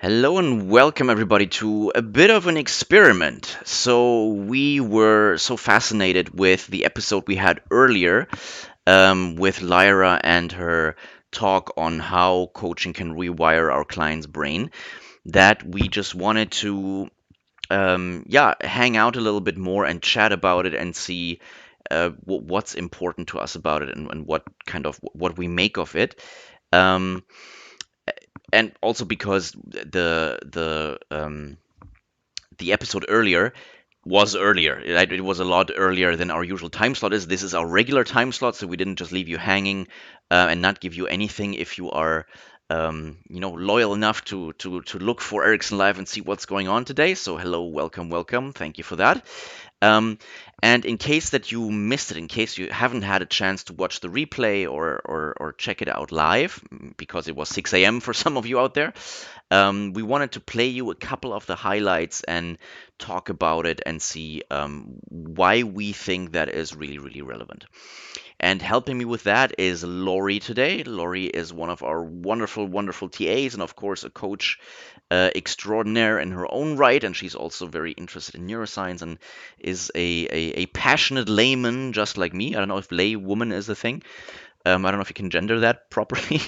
Hello and welcome everybody to a bit of an experiment. So we were so fascinated with the episode we had earlier with Lyra and her talk on how coaching can rewire our client's brain that we just wanted to hang out a little bit more and chat about it and see what's important to us about it and what kind of what we make of it. Um, and also because the episode earlier was earlier. It was a lot earlier than our usual time slot is. This is our regular time slot, so we didn't just leave you hanging and not give you anything if you are loyal enough to look for Erickson Live and see what's going on today. So hello, welcome, welcome. Thank you for that. Um, and in case that you missed it, in case you haven't had a chance to watch the replay or check it out live, because it was 6 a.m. for some of you out there, we wanted to play you a couple of the highlights and talk about it and see why we think that is really, really relevant. And helping me with that is Laurie today. Laurie is one of our wonderful, wonderful TAs and, of course, a coach extraordinaire in her own right. And she's also very interested in neuroscience and is a passionate layman just like me. I don't know if lay woman is a thing. I don't know if you can gender that properly.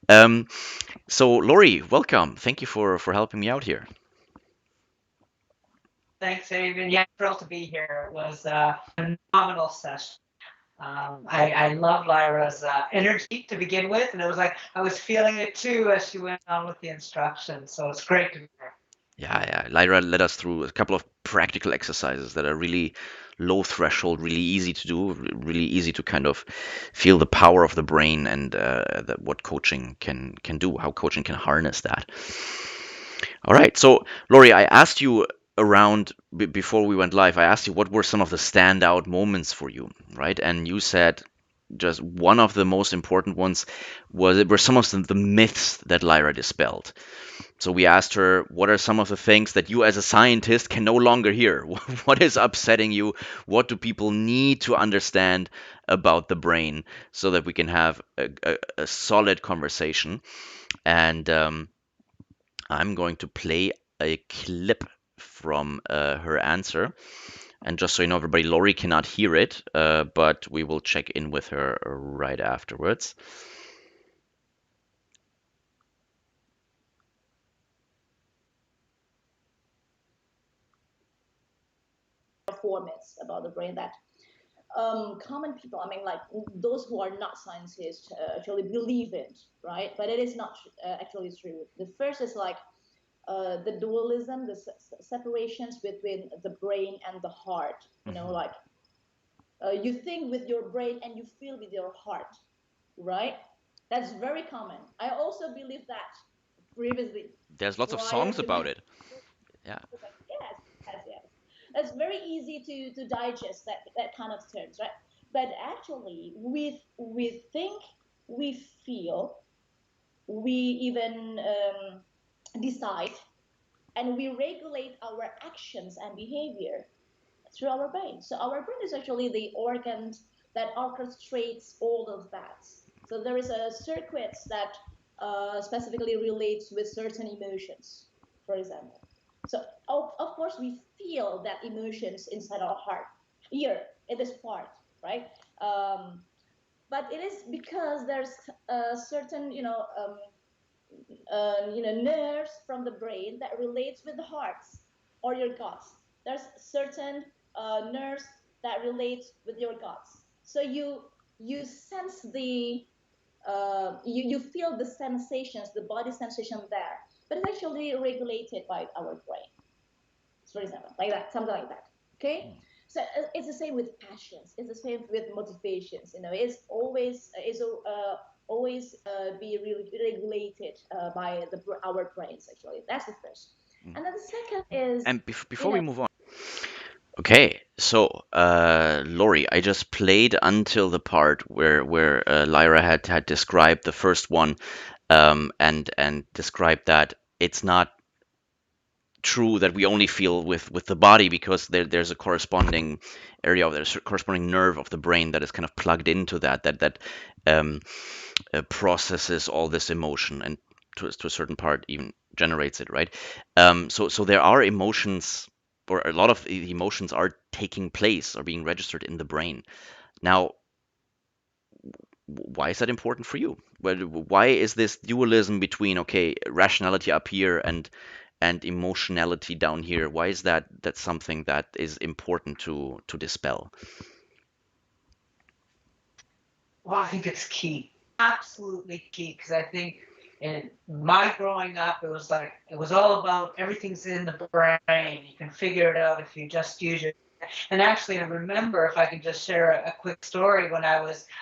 um, so, Laurie, welcome. Thank you for helping me out here. Thanks, Fabian. Yeah, thrilled to be here. It was a phenomenal session. I love Lyra's energy to begin with, and it was like I was feeling it too as she went on with the instructions. So it's great to be here. Yeah, yeah. Lyra led us through a couple of practical exercises that are really low threshold, really easy to do, really easy to kind of feel the power of the brain and what coaching can do, how coaching can harness that. All right. So, Laurie, I asked you around before we went live. I asked you what were some of the standout moments for you, right? And you said just one of the most important ones were some of the myths that Lyra dispelled. So we asked her, what are some of the things that you as a scientist can no longer hear? What is upsetting you? What do people need to understand about the brain so that we can have a solid conversation? And I'm going to play a clip from her answer. And just so you know, everybody, Laurie cannot hear it, but we will check in with her right afterwards. Four myths about the brain that common people, I mean, like those who are not scientists, actually believe in, right? But it is not actually true. The first is like the dualism, the separations between the brain and the heart. You know, like you think with your brain and you feel with your heart, right? That's very common. I also believe that previously There's lots of prior songs to about it. Yeah. yes, yes, yes. It's very easy to digest that kind of terms, right? But actually, we think, we feel, we even decide, and we regulate our actions and behavior through our brain. So our brain is actually the organ that orchestrates all of that. So there is a circuit that specifically relates with certain emotions, for example. So of course we feel that emotions inside our heart, here in this part, right? But it is because there's a certain nerves from the brain that relates with the hearts or your guts. There's certain nerves that relates with your guts. So you sense you feel the sensations, the body sensation there, but it's actually regulated by our brain. For example, like that, something like that. Okay. So it's the same with passions. It's the same with motivations. You know, always be regulated by our brains. Actually, that's the first. Mm. And then the second is, And you before we know, move on, okay, so Laurie, I just played until the part where Lyra had described the first one, and described that it's not true that we only feel with the body because there's a corresponding area of there's a corresponding nerve of the brain that is kind of plugged into that um, processes all this emotion and to a certain part even generates it, right? So there are emotions, or a lot of the emotions are taking place or being registered in the brain. Now, why is that important for you? Well, why is this dualism between, okay, rationality up here and emotionality down here? Why is that something that is important to dispel? Well, I think it's key, absolutely key, because I think in my growing up, it was like it was all about everything's in the brain. You can figure it out if you just use your. And actually, I remember, if I can just share a quick story,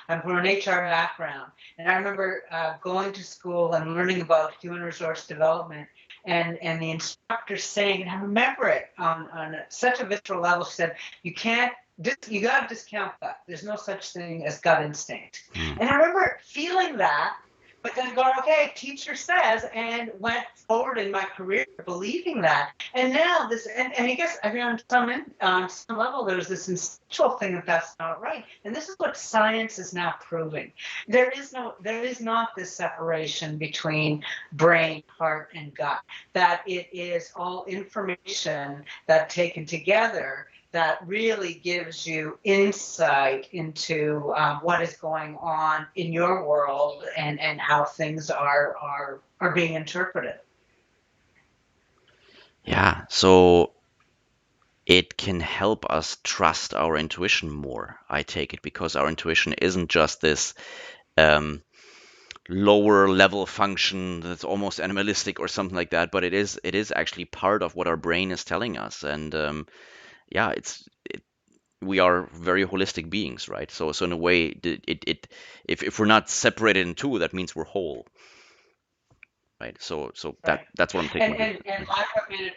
I'm from an HR background, and I remember going to school and learning about human resource development, and the instructor saying, and I remember it on such a visceral level. She said, "You can't you got to discount that. There's no such thing as gut instinct." Hmm. And I remember feeling that, but then going, okay, teacher says, and went forward in my career believing that. And now and I guess on some level, there's this instinctual thing that that's not right. And this is what science is now proving. There is not this separation between brain, heart, and gut. That it is all information that taken together that really gives you insight into what is going on in your world and how things are being interpreted. Yeah, so it can help us trust our intuition more, I take it, because our intuition isn't just this um, lower level function that's almost animalistic or something like that, but it is actually part of what our brain is telling us. And yeah, we are very holistic beings, right? So in a way, if we're not separated in two, that means we're whole, right? So Right. that's what I'm taking And away. and and Lyra,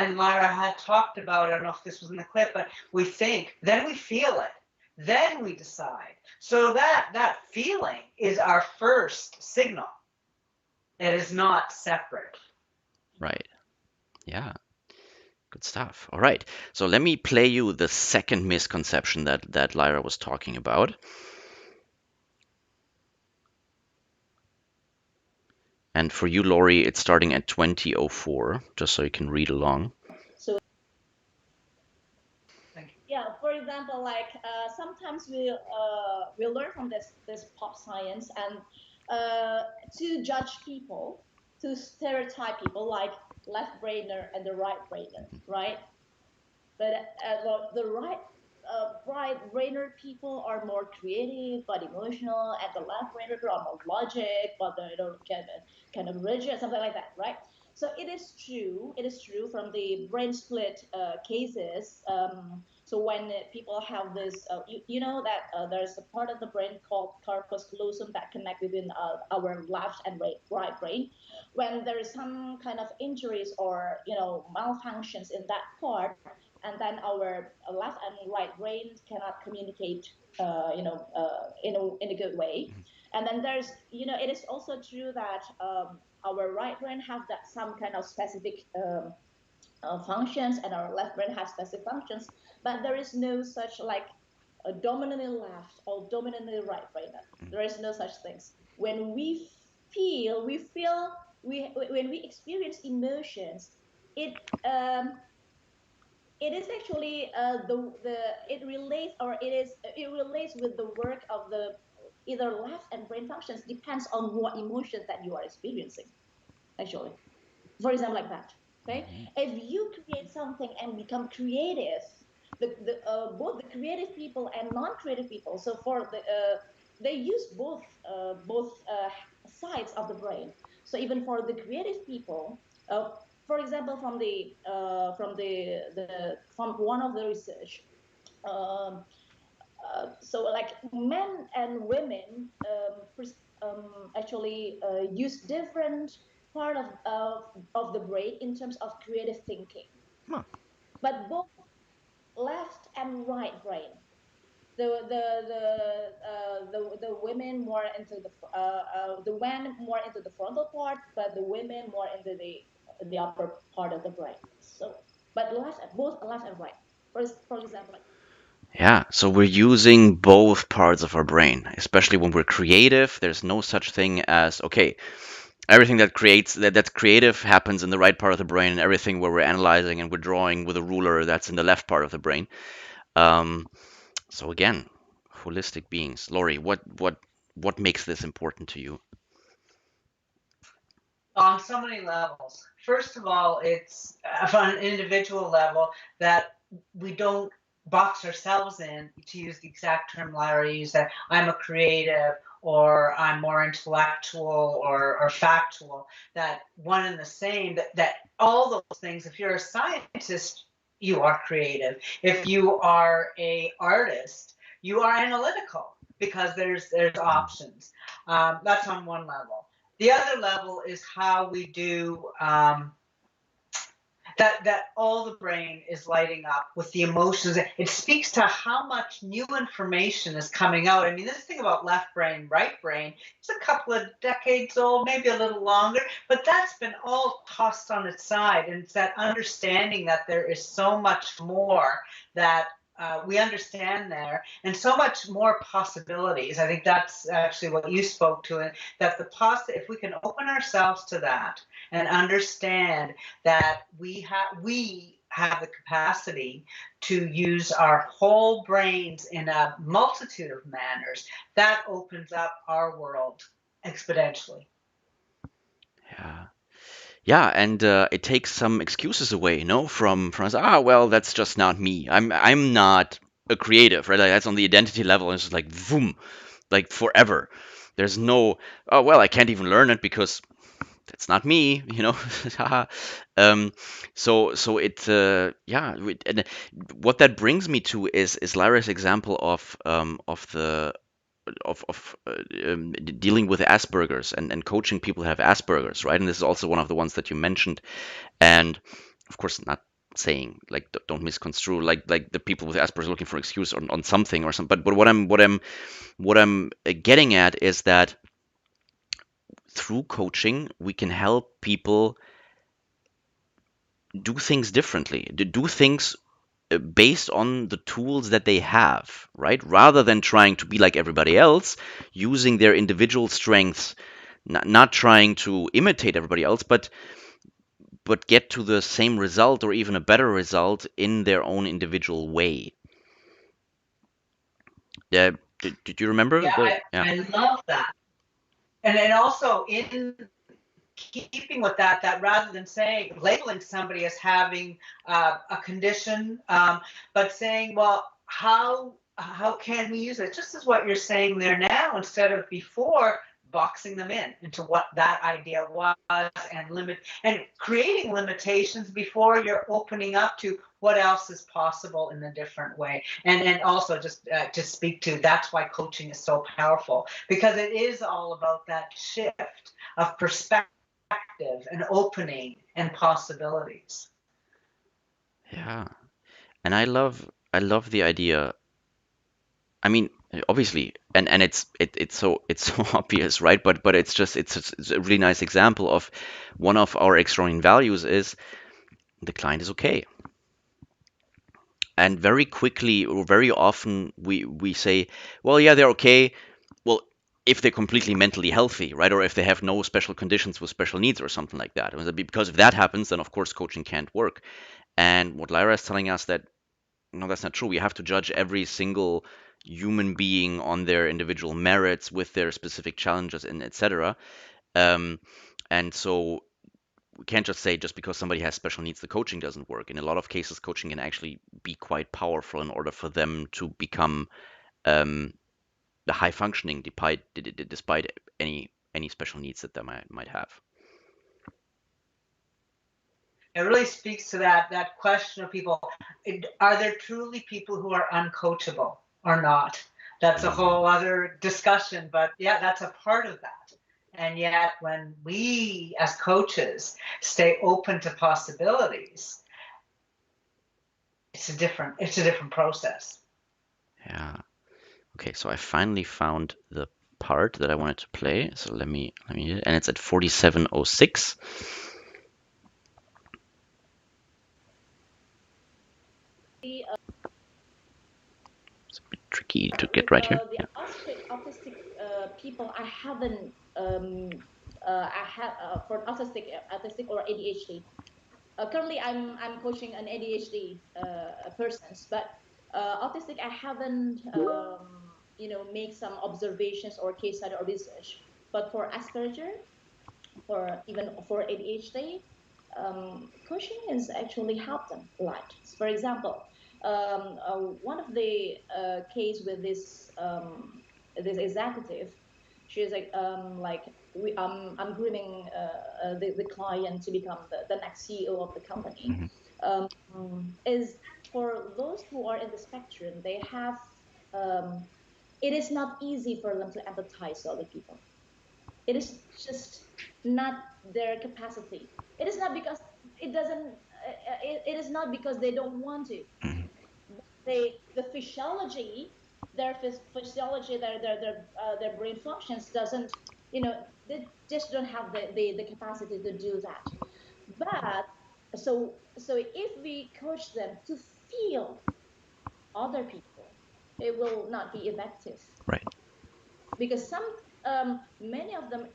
and Lyra had talked about, I don't know if this was in the clip, but we think, then we feel it, then we decide. So that feeling is our first signal. It is not separate. Right. Yeah. Good stuff. All right. So let me play you the second misconception that Lyra was talking about. And for you, Laurie, it's starting at 2004, just so you can read along. So Thank you. yeah, for example, like sometimes we learn from this pop science and to judge people, to stereotype people like left brainer and the right brainer, right? But well, the right brainer people are more creative but emotional, and the left brainer people are more logic but they don't kind of rigid, something like that, right? So it is true. It is true from the brain split cases. So when people have this, you know that there's a part of the brain called corpus callosum that connect between our left and right brain. When there is some kind of injuries or malfunctions in that part, and then our left and right brain cannot communicate, in a good way. And then it is also true that our right brain have that some kind of specific functions, and our left brain has specific functions, but there is no such like a dominantly left or dominantly right brain. There is no such things. When when we experience emotions, it um, it is actually the it relates, or it relates with the work of the either left and brain functions, depends on what emotions that you are experiencing, actually. For example, like that. Okay, if you create something and become creative, both the creative people and non-creative people, so for they use both sides of the brain. So even for the creative people, for example, from one of the research, um, so like men and women actually use different part of the brain in terms of creative thinking, Huh. but both left and right brain. The women more into the men more into the frontal part, but the women more into the upper part of the brain. So, but both left and right. For example, like Yeah, so we're using both parts of our brain, especially when we're creative. There's no such thing as, okay, everything that creates that's creative happens in the right part of the brain, and everything where we're analyzing and we're drawing with a ruler, that's in the left part of the brain. Um, so again, holistic beings. Laurie, what makes this important to you? On so many levels. First of all, it's on an individual level that we don't box ourselves in, to use the exact term Lyra used, that I'm a creative or I'm more intellectual or factual, that one and the same, that all those things, if you're a scientist, you are creative. If you are a artist, you are analytical because there's options. That's on one level. The other level is how we do that all the brain is lighting up with the emotions. It speaks to how much new information is coming out. I mean, this thing about left brain, right brain, it's a couple of decades old, maybe a little longer, but that's been all tossed on its side. And it's that understanding that there is so much more that we understand there, and so much more possibilities. I think that's actually what you spoke to, and that if we can open ourselves to that and understand that we have the capacity to use our whole brains in a multitude of manners, that opens up our world exponentially. Yeah. Yeah, and it takes some excuses away, from us. Well, that's just not me. I'm not a creative, right? Like, that's on the identity level, and it's just like boom, like forever. There's no, oh well, I can't even learn it because that's not me. um, so it, yeah, and what that brings me to is Lyra's example of the dealing with Asperger's and coaching people who have Asperger's, right? And this is also one of the ones that you mentioned. And of course, not saying like don't misconstrue like the people with Asperger's looking for excuse on something or something. But what I'm getting at is that through coaching we can help people do things differently, to do things based on the tools that they have, right? Rather than trying to be like everybody else, using their individual strengths, not trying to imitate everybody else, but get to the same result or even a better result in their own individual way. Yeah, did you remember Yeah, the? Yeah. I love that. And then also in keeping with that, that rather than saying labeling somebody as having a condition, but saying, well, how can we use it? Just as what you're saying there now, instead of before boxing them into what that idea was, and creating limitations before you're opening up to what else is possible in a different way. And also just to speak to, that's why coaching is so powerful, because it is all about that shift of perspective and opening and possibilities. Yeah, and I love the idea. I mean, obviously, and it's so obvious, right? But it's a really nice example of one of our extraordinary values is the client is okay. And very quickly or very often we say, well, yeah, they're okay. Well, if they're completely mentally healthy, right? Or if they have no special conditions with special needs or something like that. Because if that happens, then of course coaching can't work. And what Lyra is telling us that no, that's not true. We have to judge every single human being on their individual merits with their specific challenges and etc. Um, and so we can't just say just because somebody has special needs, the coaching doesn't work. In a lot of cases, coaching can actually be quite powerful in order for them to become um, the high functioning despite any special needs that they might have. It really speaks to that question of people: are there truly people who are uncoachable or not? That's a whole other discussion, but yeah, that's a part of that. And yet, when we as coaches stay open to possibilities, it's a different process. Yeah. Okay, so I finally found the part that I wanted to play. So let me, and it's at 47:06. It's a bit tricky to get With right here. the Yeah. autistic people, I haven't I have for autistic or ADHD. Currently, I'm coaching an ADHD persons, but autistic I haven't make some observations or case study or research. But for Asperger, for even for ADHD, coaching has actually helped them a lot. For example, one of the case with this executive, she is like I'm grooming the client to become the next CEO of the company. Is for those who are in the spectrum, they have it is not easy for them to empathize with other people. It is just not their capacity. It is not because it doesn't. It is not because they don't want to. The physiology, physiology, their brain functions doesn't. They just don't have the capacity to do that. But so if we coach them to feel other people, it will not be effective. Right. Because many of them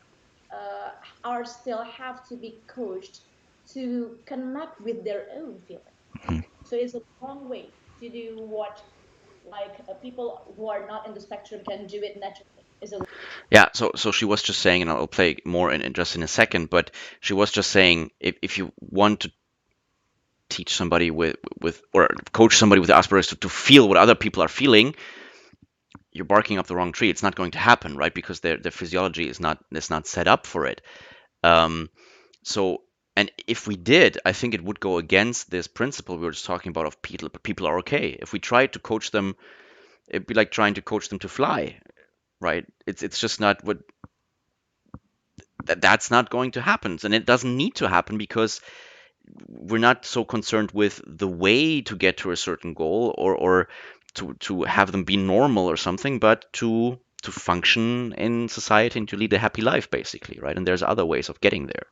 are still have to be coached to connect with their own feeling. So it's a wrong way to do what like people who are not in the spectrum can do it naturally. Yeah, so she was just saying, and I'll play more in just in a second, but she was just saying if you want to teach somebody with or coach somebody with Asperger's to feel what other people are feeling, you're barking up the wrong tree. It's not going to happen, right? Because their physiology is not set up for it. Um, so, and if we did, I think it would go against this principle we were just talking about of people are okay. If we tried to coach them, it'd be like trying to coach them to fly, right? It's just not what that's not going to happen, and it doesn't need to happen because we're not so concerned with the way to get to a certain goal or to have them be normal or something, but to function in society and to lead a happy life, basically, right? And there's other ways of getting there.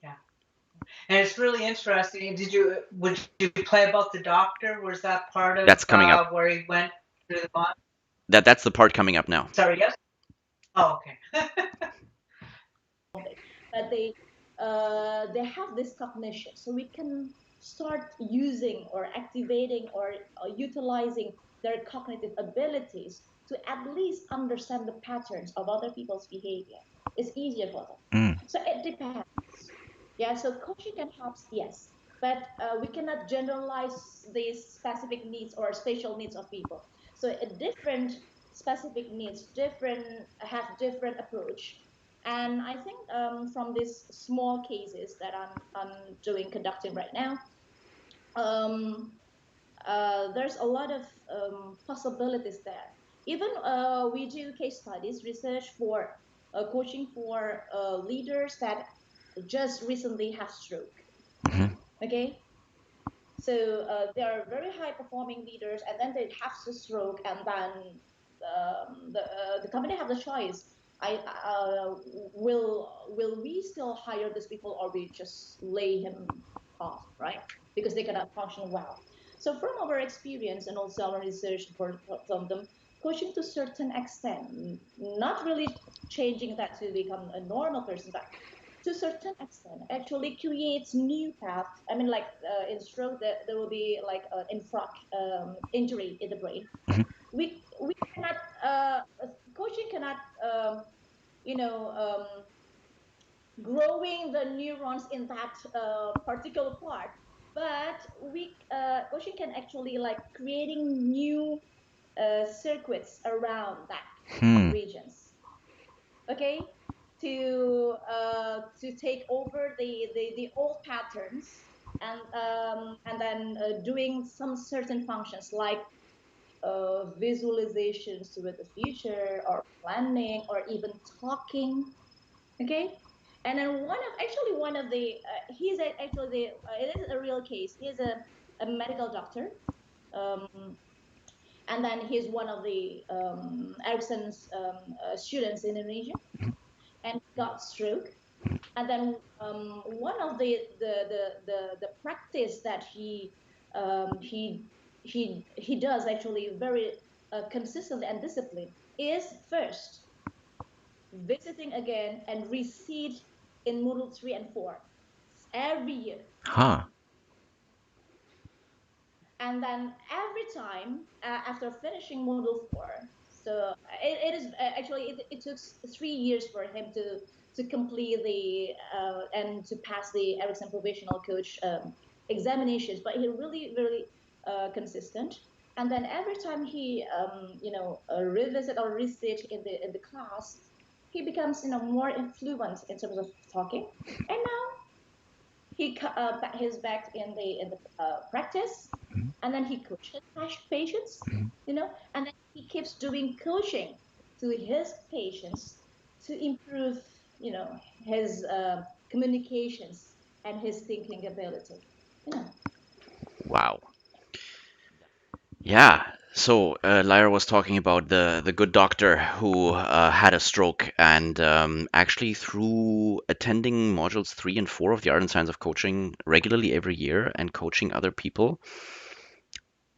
Yeah. And it's really interesting. Would you play about the doctor? Was that part of That's coming up. where he went through the bond? That's the part coming up now. Sorry, yes. Oh, okay. But they have this cognition, so we can start using or activating or utilizing their cognitive abilities to at least understand the patterns of other people's behavior. It's easier for them. So it depends. Yeah, so coaching can help, yes, but we cannot generalize these specific needs or spatial needs of people. So a different specific needs, have different approach. And I think from these small cases that I'm conducting right now, there's a lot of possibilities there. Even we do case studies, research for coaching for leaders that just recently have stroke. Okay, so they are very high performing leaders, and then they have the stroke, and then the company have the choice. I will we still hire these people, or we just lay him off, right? Because they cannot function well. So from our experience and also our research from them, coaching to a certain extent, not really changing that to become a normal person, but to a certain extent actually creates new path. I mean, like in stroke, there will be like an injury in the brain. We cannot coaching cannot you know growing the neurons in that particular part, but we coaching can actually like creating new circuits around that regions. Okay, to take over the old patterns, and then doing some certain functions like visualizations with the future or planning or even talking. Okay, and then one of the actually the it is a real case. He's a medical doctor, and then he's one of the Erickson's students in Indonesia, and got stroke. And then one of the practice that he does actually very consistently and disciplined is first visiting again and reseed in module 3 and 4 every year. Huh. And then every time after finishing module 4, so it is actually it took 3 years for him to complete the and to pass the Erickson provisional coach examinations, but he really consistent. And then every time he revisit or resit in the class, he becomes more influent in terms of talking. And now he's back in the practice, and then he coaches patients, and then he keeps doing coaching to his patients to improve, his communications and his thinking ability. Wow. Yeah. So Lyra was talking about the good doctor who had a stroke, and actually through attending modules 3 and 4 of the Art and Science of Coaching regularly every year and coaching other people.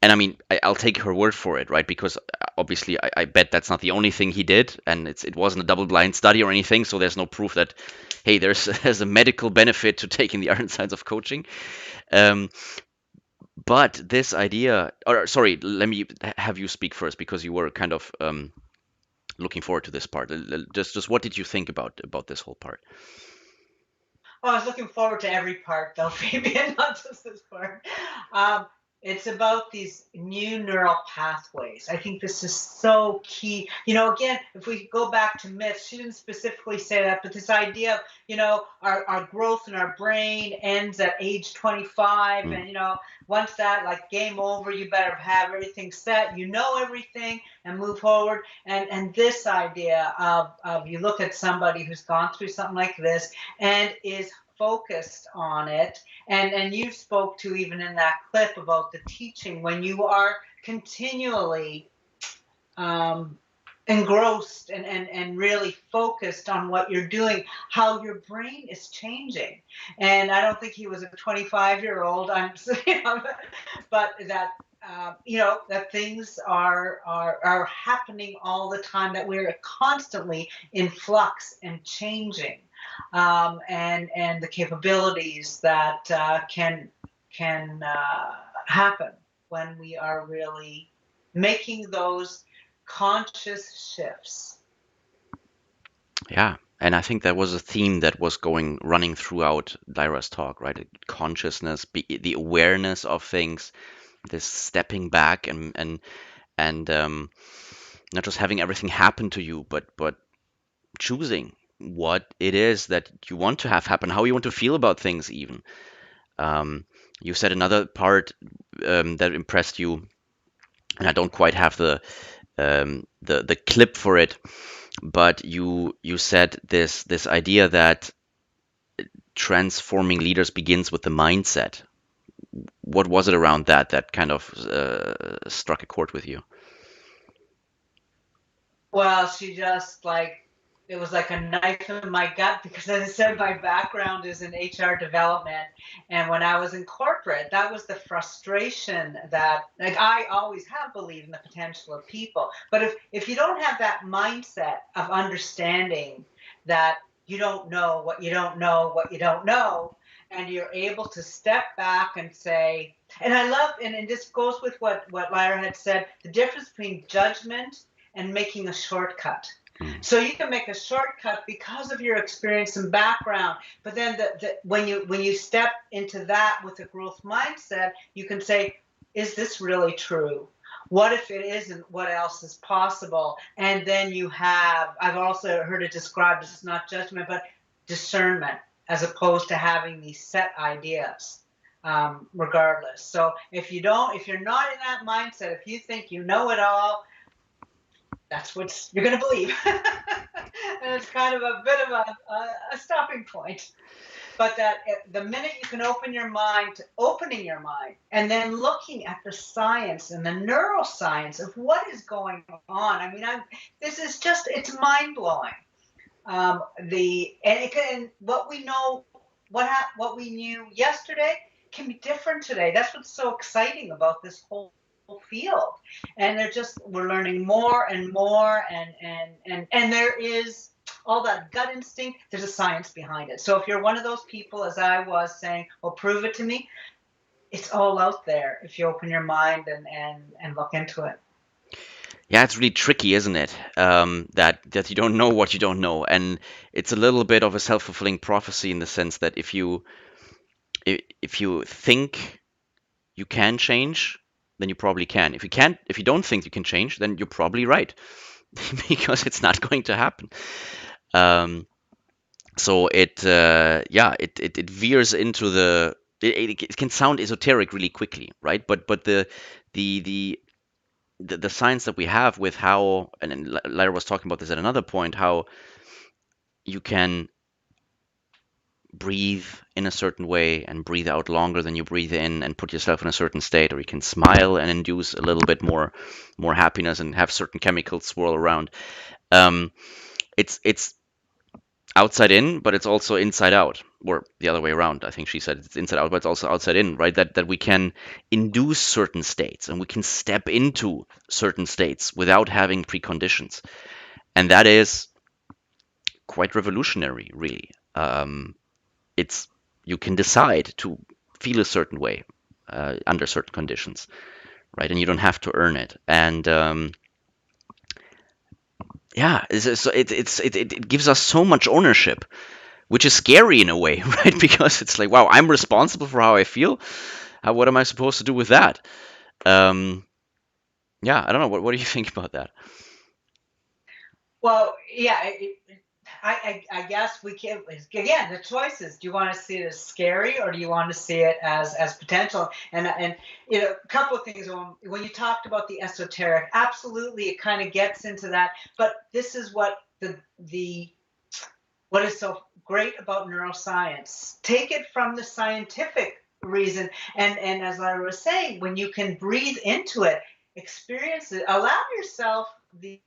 And I mean, I'll take her word for it, right? Because obviously, I bet that's not the only thing he did, and it wasn't a double-blind study or anything. So there's no proof that, hey, there's a medical benefit to taking the Art and Science of Coaching. Um, But this idea, or sorry, let me have you speak first because you were kind of looking forward to this part. Just what did you think about this whole part? Oh, I was looking forward to every part, though, Fabian, not just this part. Um, it's about these new neural pathways. I think this is so key. Again, if we go back to myths, she didn't specifically say that, but this idea of, our growth in our brain ends at age 25. Mm. And, once that, like, game over, you better have everything set, everything, and move forward. And this idea of you look at somebody who's gone through something like this and is focused on it, and you spoke to even in that clip about the teaching, when you are continually engrossed and really focused on what you're doing, how your brain is changing. And I don't think he was a 25-year-old, but that that things are happening all the time, that we're constantly in flux and changing, and the capabilities that can happen when we are really making those conscious shifts. Yeah, and I think that was a theme that was running throughout Lyra's talk, right? Consciousness, the awareness of things, this stepping back and not just having everything happen to you, but choosing what it is that you want to have happen, how you want to feel about things, even. Um, you said another part that impressed you, and I don't quite have the clip for it, but you said this idea that transforming leaders begins with the mindset. What was it around that kind of struck a chord with you? Well, she just it was like a knife in my gut, because as I said, my background is in HR development. And when I was in corporate, that was the frustration that, like, I always have believed in the potential of people. But if you don't have that mindset of understanding that you don't know what you don't know, what you don't know, and you're able to step back and say, and I love, and this goes with what Lyra had said, the difference between judgment and making a shortcut. Mm. So you can make a shortcut because of your experience and background, but then when you step into that with a growth mindset, you can say, is this really true? What if it isn't? What else is possible? And then I've also heard it described as not judgment, but discernment, as opposed to having these set ideas. Regardless. So if you're not in that mindset, if you think you know it all, that's what you're going to believe. And it's kind of a bit of a stopping point. But that the minute you can opening your mind and then looking at the science and the neuroscience of what is going on. I mean, this is just, it's mind blowing. What we know, what we knew yesterday can be different today. That's what's so exciting about this whole field. And we're learning more and more, and there is all that gut instinct, there's a science behind it. So if you're one of those people, as I was saying, well, prove it to me, it's all out there if you open your mind and look into it. Yeah, it's really tricky, isn't it? That you don't know what you don't know, and it's a little bit of a self-fulfilling prophecy in the sense that if you think you can change, then you probably can. If you don't think you can change, then you're probably right, because it's not going to happen. Um, so it veers into it can sound esoteric really quickly, right? But the the science that we have with how, and then Lyra was talking about this at another point, how you can breathe in a certain way and breathe out longer than you breathe in and put yourself in a certain state, or you can smile and induce a little bit more happiness and have certain chemicals swirl around. Um, it's outside in, but it's also inside out, or the other way around. I think she said it's inside out, but it's also outside in, right? That we can induce certain states and we can step into certain states without having preconditions, and that is quite revolutionary, really. It's You can decide to feel a certain way under certain conditions, right? And you don't have to earn it. And yeah, it gives us so much ownership, which is scary in a way, right? Because it's like, wow, I'm responsible for how I feel. What am I supposed to do with that? Um, yeah, I don't know. What do you think about that? Well, yeah, I guess we can, again, the choices. Do you want to see it as scary, or do you want to see it as potential? And a couple of things. When you talked about the esoteric, absolutely, it kind of gets into that. But this is what the what is so great about neuroscience. Take it from the scientific reason, and as I was saying, when you can breathe into it, experience it, allow yourself the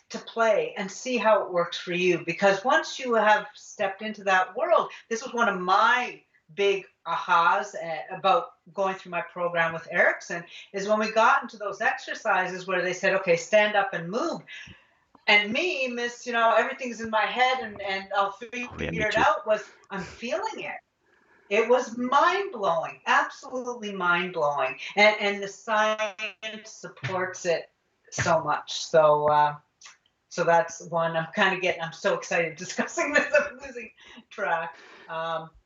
to play and see how it works for you. Because once you have stepped into that world, this was one of my big ahas about going through my program with Erickson, is when we got into those exercises where they said, okay, stand up and move. And me, miss, everything's in my head and I'll Oh yeah, me figure it too. out, was I'm feeling it. It was mind blowing, absolutely mind blowing. And the science supports it so much. So that's one. I'm so excited discussing this. I'm losing track.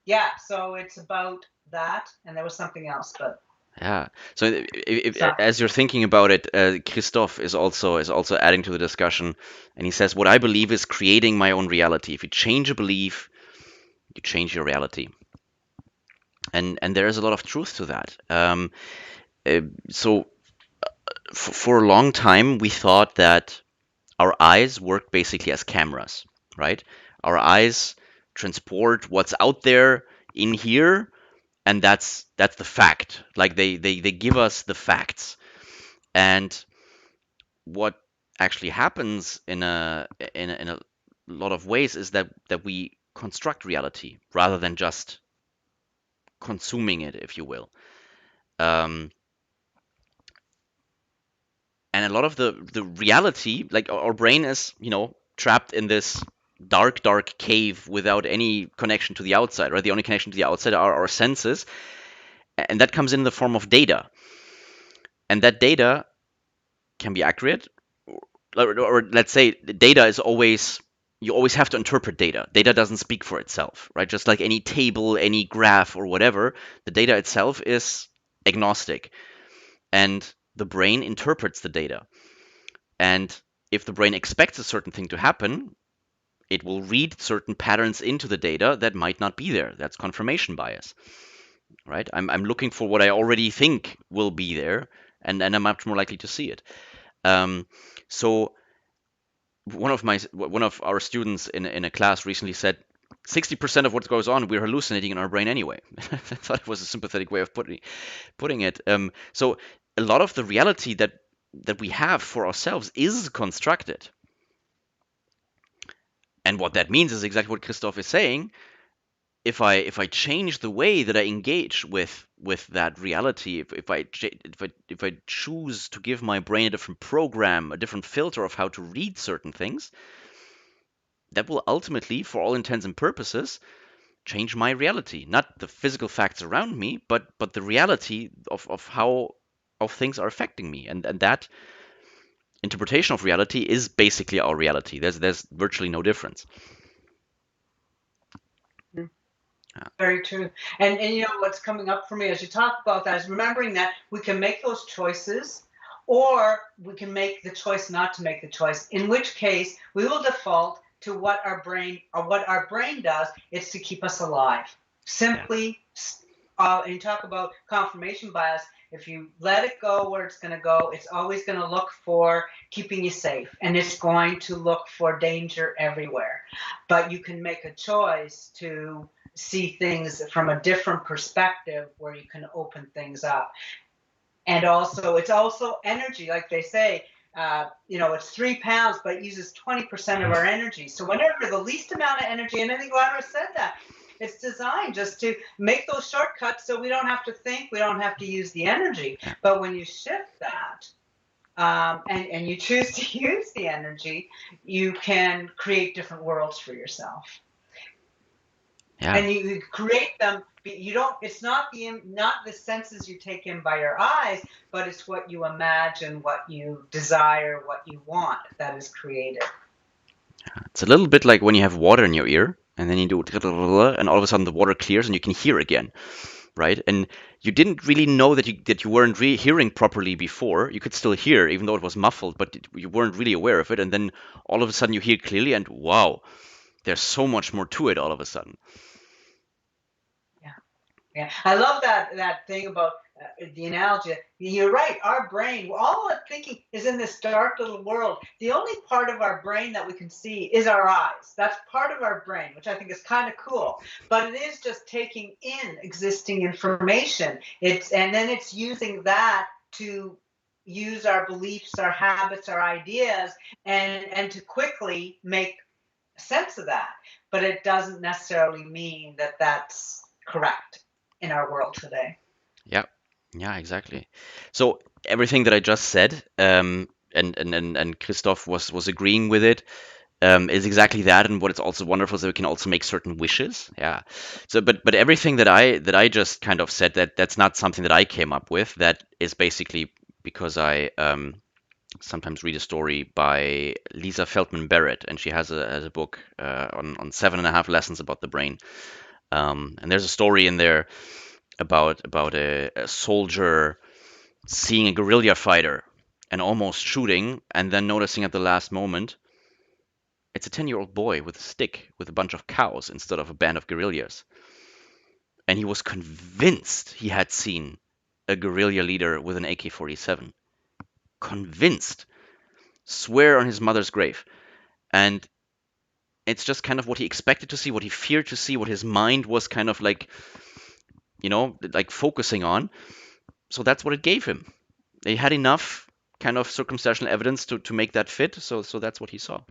Yeah, so it's about that, and there was something else, but Yeah. So so as you're thinking about it, Christoph is also adding to the discussion, and he says, "What I believe is creating my own reality. If you change a belief, you change your reality." And there is a lot of truth to that. So for a long time, we thought that our eyes work basically as cameras, right? Our eyes transport what's out there in here, and that's the fact. Like they give us the facts. And what actually happens in a lot of ways is that we construct reality rather than just consuming it, if you will. Um, and a lot of the reality, like our brain is, trapped in this dark cave without any connection to the outside, right? The only connection to the outside are our senses, and that comes in the form of data. And that data can be accurate, or let's say the data is always, you always have to interpret data. Data doesn't speak for itself, right? Just like any table, any graph, or whatever, the data itself is agnostic, and the brain interprets the data. And if the brain expects a certain thing to happen, it will read certain patterns into the data that might not be there. That's confirmation bias, right? I'm looking for what I already think will be there, and I'm much more likely to see it. So one of our students in a class recently said 60% of what goes on we're hallucinating in our brain anyway. I thought it was a sympathetic way of putting it. So a lot of the reality that we have for ourselves is constructed. And what that means is exactly what Christoph is saying. If I change the way that I engage with that reality, if I choose to give my brain a different program, a different filter of how to read certain things, that will ultimately, for all intents and purposes, change my reality. Not the physical facts around me, but the reality of how of things are affecting me. And that interpretation of reality is basically our reality. There's virtually no difference. Very true. And you know what's coming up for me as you talk about that is remembering that we can make those choices, or we can make the choice not to make the choice, in which case we will default to what our brain does. It's to keep us alive. Simply, and you talk about confirmation bias. If you let it go where it's going to go, it's always going to look for keeping you safe, and it's going to look for danger everywhere. But you can make a choice to see things from a different perspective where you can open things up. And also, it's also energy, like they say, it's 3 pounds, but it uses 20% of our energy. So whenever the least amount of energy, and I think Lyra said that, it's designed just to make those shortcuts so we don't have to think, we don't have to use the energy. But when you shift that, and you choose to use the energy, you can create different worlds for yourself. Yeah. And you create them. You don't. It's not the senses you take in by your eyes, but it's what you imagine, what you desire, what you want that is created. It's a little bit like when you have water in your ear, and then you do, and all of a sudden the water clears and you can hear again, right? And you didn't really know that you weren't hearing properly before. You could still hear, even though it was muffled, but you weren't really aware of it. And then all of a sudden you hear clearly, and wow, there's so much more to it all of a sudden. Yeah, I love that thing about the analogy. You're right. Our brain, all our thinking is in this dark little world. The only part of our brain that we can see is our eyes. That's part of our brain, which I think is kind of cool. But it is just taking in existing information. And then it's using that to use our beliefs, our habits, our ideas, and to quickly make sense of that. But it doesn't necessarily mean that that's correct in our world today. Yeah, exactly. So everything that I just said, and Christoph was agreeing with it, is exactly that. And what it's also wonderful is that we can also make certain wishes. Yeah. So, but everything that I just kind of said, that's not something that I came up with. That is basically because I sometimes read a story by Lisa Feldman Barrett, and she has a book on 7.5 lessons about the brain. And there's a story in there about a soldier seeing a guerrilla fighter and almost shooting, and then noticing at the last moment it's a 10-year-old boy with a stick with a bunch of cows instead of a band of guerrillas. And he was convinced he had seen a guerrilla leader with an AK-47. Convinced. Swear on his mother's grave. And it's just kind of what he expected to see, what he feared to see, what his mind was kind of like, like focusing on. So that's what it gave him. He had enough kind of circumstantial evidence to make that fit. So that's what he saw.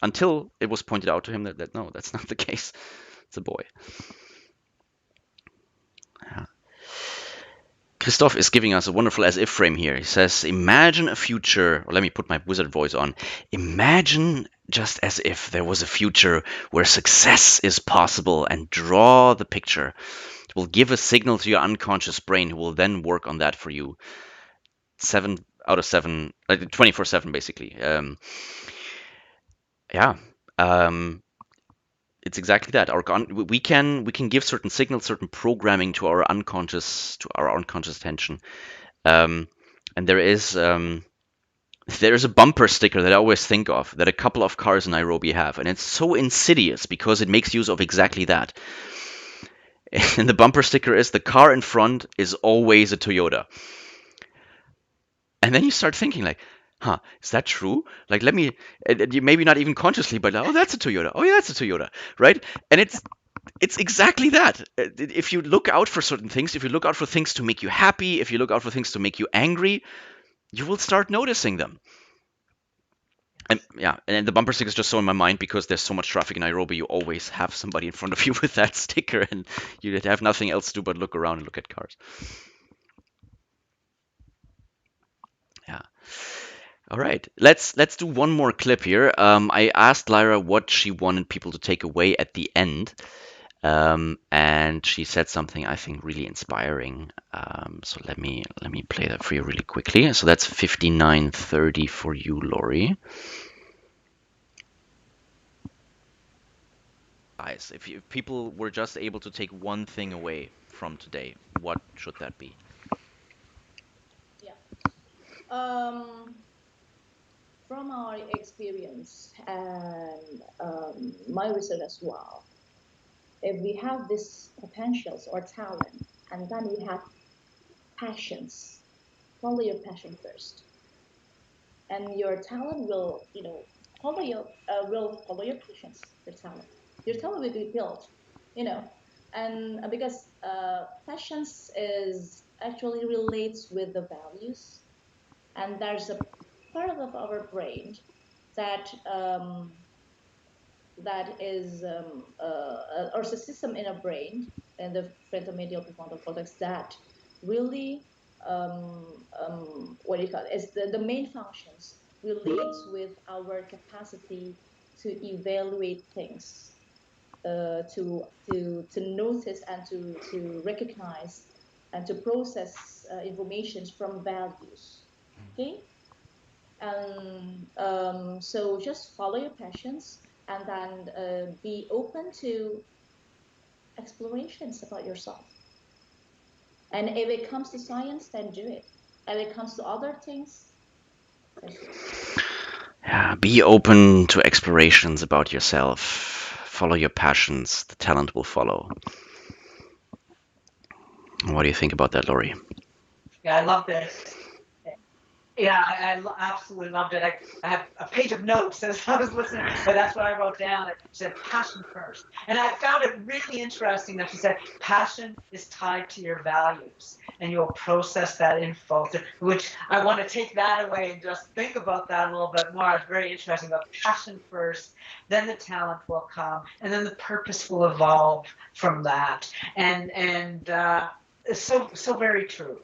Until it was pointed out to him that no, that's not the case. It's a boy. Yeah. Christoph is giving us a wonderful as-if frame here. He says, imagine a future, or let me put my wizard voice on. Imagine just as if there was a future where success is possible, and draw the picture. It will give a signal to your unconscious brain, who will then work on that for you. 7 out of 7, like 24/7 basically. Yeah. It's exactly that. We can give certain signals, certain programming to our unconscious attention. And there is a bumper sticker that I always think of that a couple of cars in Nairobi have, and it's so insidious because it makes use of exactly that. And the bumper sticker is, the car in front is always a Toyota. And then you start thinking like, is that true? Like, let me, maybe not even consciously, but oh, that's a Toyota. Oh, yeah, that's a Toyota, right? And it's exactly that. If you look out for certain things, if you look out for things to make you happy, if you look out for things to make you angry, you will start noticing them. And yeah, and the bumper sticker is just so in my mind because there's so much traffic in Nairobi. You always have somebody in front of you with that sticker, and you have nothing else to do but look around and look at cars. Yeah. All right, let's do one more clip here. I asked Lyra what she wanted people to take away at the end, and she said something I think really inspiring. So let me play that for you really quickly. So that's 59:30 for you, Laurie. Guys, if people were just able to take one thing away from today, what should that be? Yeah. Um, from our experience and my research as well, if we have these potentials or talent, and then we have passions, follow your passion first, and your talent will, follow your passions, your talent. Your talent will be built, you know, and because passions is actually relates with the values, and there's a part of our brain that that is or the system in a brain in the frontal medial prefrontal cortex that really what do you call it? Is the main functions relates with our capacity to evaluate things, to notice and to recognize and to process information from values. Okay, and so just follow your passions, and then be open to explorations about yourself. And if it comes to science, then do it. And if it comes to other things, just do it. Yeah, be open to explorations about yourself. Follow your passions. The talent will follow. What do you think about that, Laurie? Yeah, I love this. Yeah, absolutely loved it. I have a page of notes as I was listening, but that's what I wrote down. It said passion first. And I found it really interesting that she said passion is tied to your values and you'll process that info, which I want to take that away and just think about that a little bit more. It's very interesting about passion first, then the talent will come, and then the purpose will evolve from that. And it's so very true,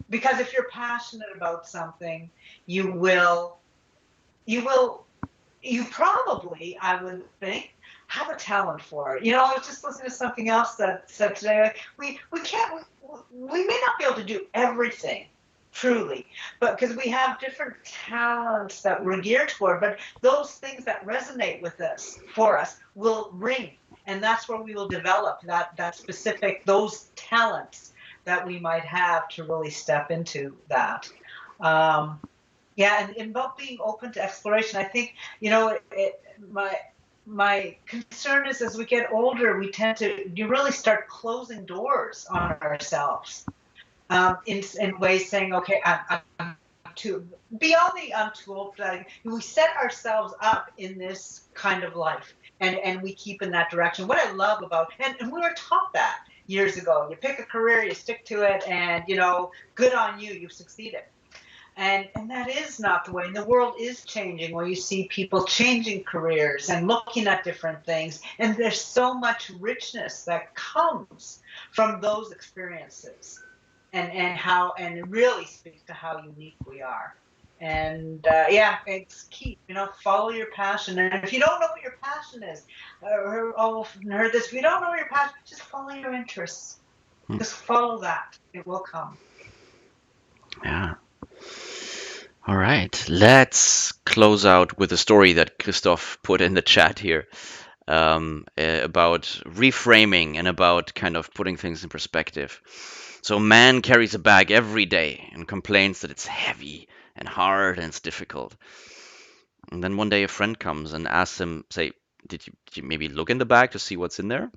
because if you're passionate about something, you will you will you probably, I would think, have a talent for it. I was just listening to something else that said today, like, we can't we may not be able to do everything truly, but because we have different talents that we're geared toward, but those things that resonate with us for us will ring, and that's where we will develop that specific those talents that we might have to really step into that. um, yeah, and about being open to exploration, I think, my concern is as we get older, we tend to you really start closing doors on ourselves, in ways saying, okay, I'm too beyond the I'm too old. We set ourselves up in this kind of life, and we keep in that direction. What I love about and we were taught that years ago. You pick a career, you stick to it, and good on you, you've succeeded. And that is not the way. And the world is changing, where you see people changing careers and looking at different things. And there's so much richness that comes from those experiences, and it really speaks to how unique we are. And yeah, it's key. Follow your passion. And if you don't know what your passion is, often heard this. If you don't know your passion, just follow your interests. Hmm. Just follow that. It will come. Yeah. All right. Let's close out with a story that Christoph put in the chat here, about reframing and about kind of putting things in perspective. So, a man carries a bag every day and complains that it's heavy and hard and it's difficult. And then one day a friend comes and asks him, say, did you maybe look in the bag to see what's in there?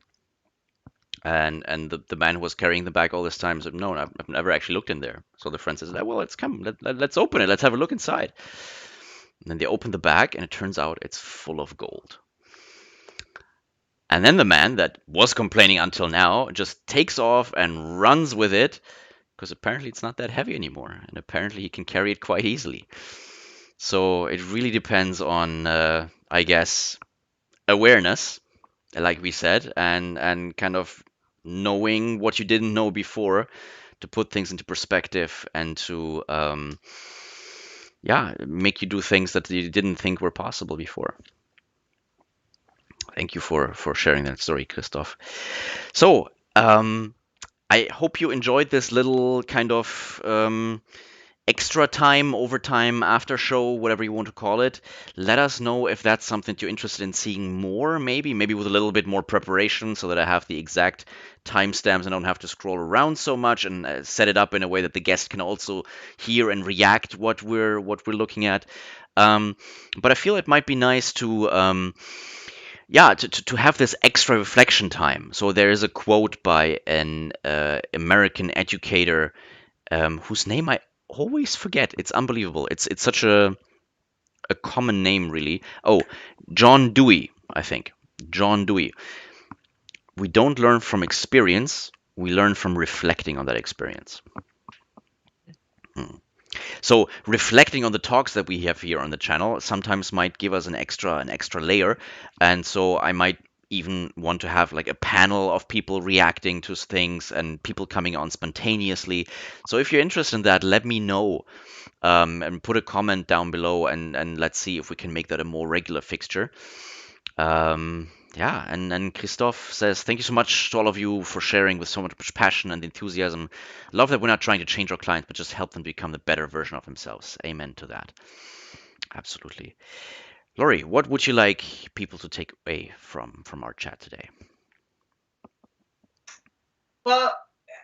And the man who was carrying the bag all this time said, no, I've never actually looked in there. So the friend says, well, let's come, let's open it, let's have a look inside. And then they open the bag, and it turns out it's full of gold. And then the man that was complaining until now just takes off and runs with it, because apparently it's not that heavy anymore, and apparently he can carry it quite easily. So it really depends on, I guess, awareness, like we said, and kind of knowing what you didn't know before, to put things into perspective and to yeah, make you do things that you didn't think were possible before. Thank you for sharing that story, Christoph. So, I hope you enjoyed this little kind of extra time, overtime, after show, whatever you want to call it. Let us know if that's something you're interested in seeing more, maybe with a little bit more preparation so that I have the exact timestamps and don't have to scroll around so much, and set it up in a way that the guest can also hear and react what we're looking at. Um, but I feel it might be nice to yeah, to have this extra reflection time. So there is a quote by an American educator, whose name I always forget. It's unbelievable. It's such a common name, really. Oh, John Dewey, I think. John Dewey. We don't learn from experience. We learn from reflecting on that experience. Hmm. So reflecting on the talks that we have here on the channel sometimes might give us an extra layer, and so I might even want to have like a panel of people reacting to things and people coming on spontaneously. So if you're interested in that, let me know, and put a comment down below, and let's see if we can make that a more regular fixture. Yeah, and Christoph says, thank you so much to all of you for sharing with so much passion and enthusiasm. Love that we're not trying to change our clients, but just help them become the better version of themselves. Amen to that. Absolutely. Laurie, what would you like people to take away from our chat today? Well,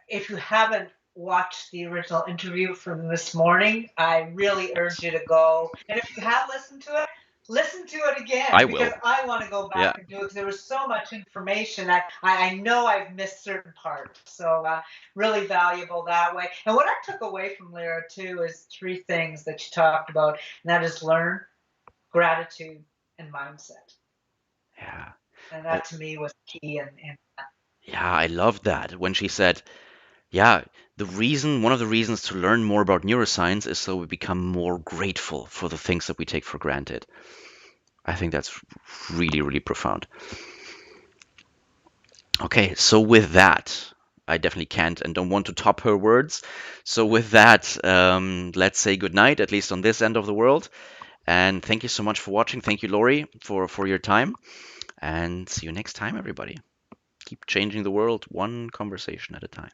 if you haven't watched the original interview from this morning, I really urge you to go. And if you have listened to it, listen to it again, I because will. I want to go Yeah. back and do it, because there was so much information. I know I've missed certain parts. So really valuable that way. And what I took away from Lyra too is three things that you talked about, and that is learn, gratitude, and mindset. Yeah. And I, that to me was key. And yeah, I love that when she said, yeah, one of the reasons to learn more about neuroscience is so we become more grateful for the things that we take for granted. I think that's really, really profound. Okay, so with that, I definitely can't and don't want to top her words. So with that, let's say goodnight, at least on this end of the world. And thank you so much for watching. Thank you, Laurie, for your time. And see you next time, everybody. Keep changing the world one conversation at a time.